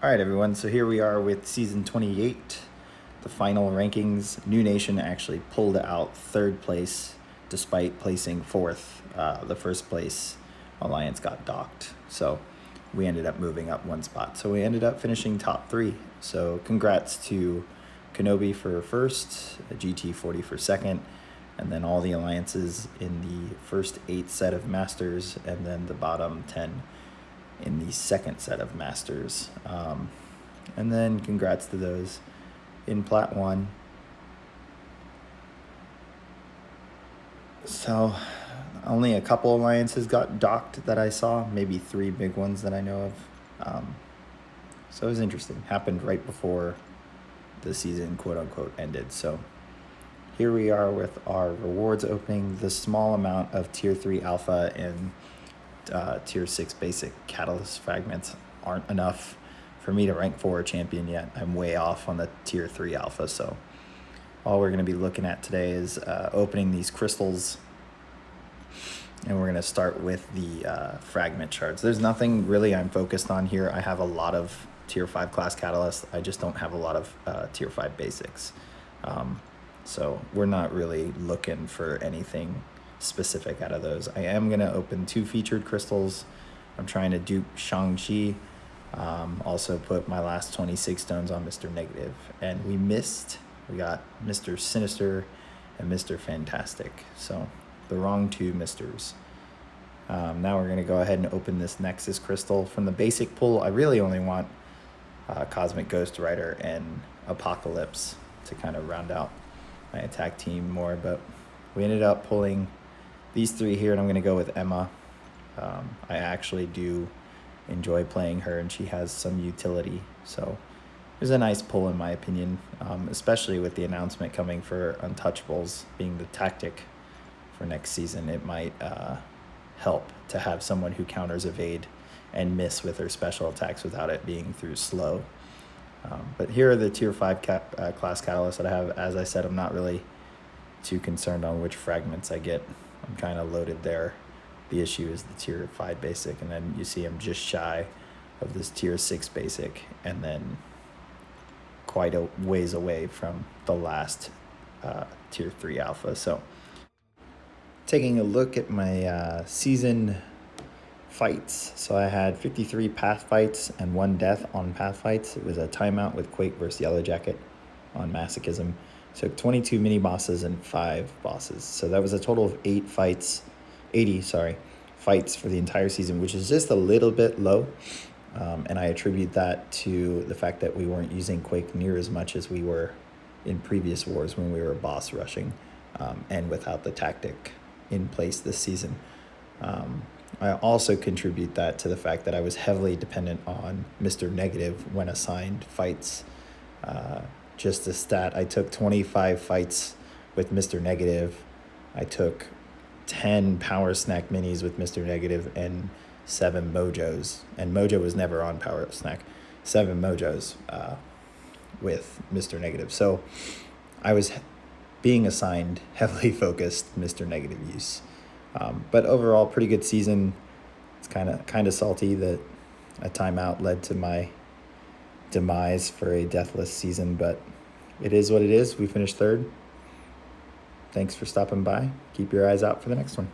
All right, everyone. So here we are with season 28, the final rankings. New Nation actually pulled out third place despite placing fourth. The first place alliance got docked. So we ended up moving up one spot. So we ended up finishing top three. So congrats to Kenobi for first, GT40 for second, and then all the alliances in the first 8 set of masters, and then the bottom 10 in the second set of masters. And then congrats to those in Plat 1. So only a couple alliances got docked that I saw, maybe 3 big ones that I know of. So it was interesting. Happened right before the season, quote unquote, ended. So here we are with our rewards opening. The small amount of tier 3 alpha and tier 6 basic catalyst fragments aren't enough for me to rank 4 champion yet. I'm way off on the tier 3 alpha, so all we're going to be looking at today is opening these crystals, and we're going to start with the fragment shards. There's nothing really I'm focused on here. I have a lot of tier 5 class catalysts. I just don't have a lot of tier 5 basics. So we're not really looking for anything specific out of those. I am going to open 2 featured crystals. I'm trying to dupe Shang-Chi. Also put my last 26 stones on Mr. Negative. And we missed. We got Mr. Sinister and Mr. Fantastic. So the wrong 2 Misters. Now we're going to go ahead and open this Nexus crystal. From the basic pool, I really only want Cosmic Ghost Rider and Apocalypse to kind of round out my attack team more, but we ended up pulling these 3 here, and I'm going to go with Emma. I actually do enjoy playing her, and she has some utility, so it was a nice pull in my opinion, especially with the announcement coming for Untouchables being the tactic for next season. It might help to have someone who counters evade and miss with her special attacks without it being through slow. But here are the tier 5 class catalysts that I have. As I said, I'm not really too concerned on which fragments I get. I'm kind of loaded there. The issue is the tier 5 basic, and then you see I'm just shy of this tier 6 basic, and then quite a ways away from the last tier 3 alpha. So taking a look at my season fights. So I had 53 path fights and 1 death on path fights. It was a timeout with Quake versus Yellow Jacket on Masochism. Took 22 mini bosses and 5 bosses. So that was a total of 80 fights for the entire season, which is just a little bit low. And I attribute that to the fact that we weren't using Quake near as much as we were in previous wars when we were boss rushing, and without the tactic in place this season. I also contribute that to the fact that I was heavily dependent on Mr. Negative when assigned fights. Just a stat, I took 25 fights with Mr. Negative. I took 10 Power Snack minis with Mr. Negative and 7 Mojos. And Mojo was never on Power Snack. 7 Mojos with Mr. Negative. So I was being assigned heavily focused Mr. Negative use. But overall, pretty good season. It's kind of salty that a timeout led to my demise for a deathless season, but it is what it is. We finished 3rd. Thanks for stopping by. Keep your eyes out for the next one.